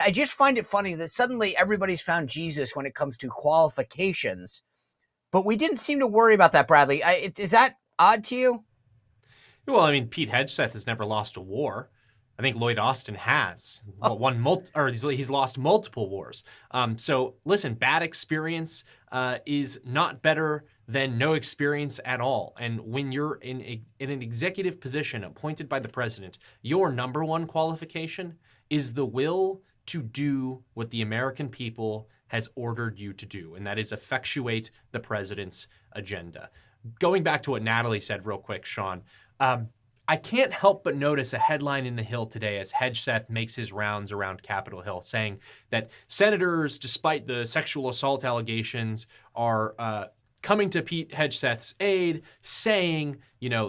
I just find it funny that suddenly everybody's found Jesus when it comes to qualifications, but we didn't seem to worry about that, Bradley. Is that odd to you? Well, I mean, Pete Hegseth has never lost a war. I think Lloyd Austin has. Oh, He's lost multiple wars. So listen, bad experience is not better than no experience at all. And when you're in an executive position appointed by the president, your number one qualification is the will to do what the American people has ordered you to do, and that is effectuate the president's agenda. Going back to what Natalie said real quick, Sean, I can't help but notice a headline in The Hill today as Hegseth makes his rounds around Capitol Hill saying that senators, despite the sexual assault allegations, are coming to Pete Hegseth's aid, saying,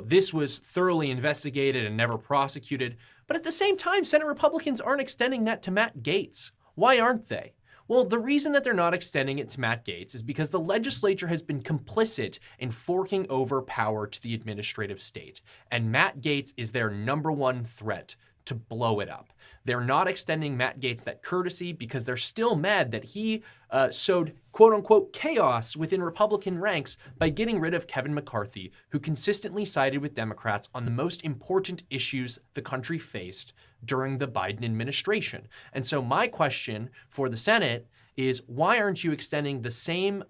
this was thoroughly investigated and never prosecuted. But at the same time, Senate Republicans aren't extending that to Matt Gaetz. Why aren't they? Well, the reason that they're not extending it to Matt Gaetz is because the legislature has been complicit in forking over power to the administrative state. And Matt Gaetz is their number one threat to blow it up. They're not extending Matt Gaetz that courtesy because they're still mad that he sowed quote-unquote chaos within Republican ranks by getting rid of Kevin McCarthy, who consistently sided with Democrats on the most important issues the country faced during the Biden administration. And so my question for the Senate is, why aren't you extending the same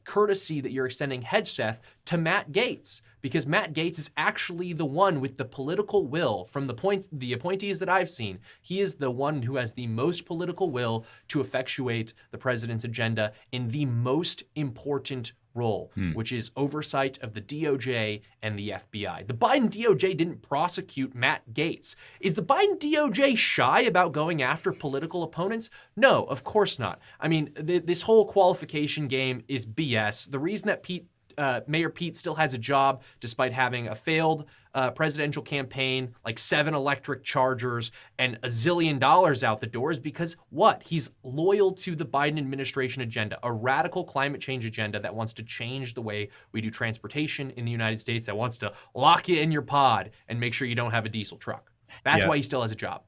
courtesy that you're extending Hegseth to Matt Gaetz? Because Matt Gaetz is actually the one with the political will. From the appointees that I've seen, he is the one who has the most political will to effectuate the president's agenda in the most important role, which is oversight of the DOJ and the FBI. The Biden DOJ didn't prosecute Matt Gaetz. Is the Biden DOJ shy about going after political opponents? No, of course not. I mean, this whole qualification game is BS. The reason that Mayor Pete still has a job despite having a failed presidential campaign, like 7 electric Chargers and $1 zillion out the door, is because what? He's loyal to the Biden administration agenda, a radical climate change agenda that wants to change the way we do transportation in the United States, that wants to lock you in your pod and make sure you don't have a diesel truck. That's why he still has a job.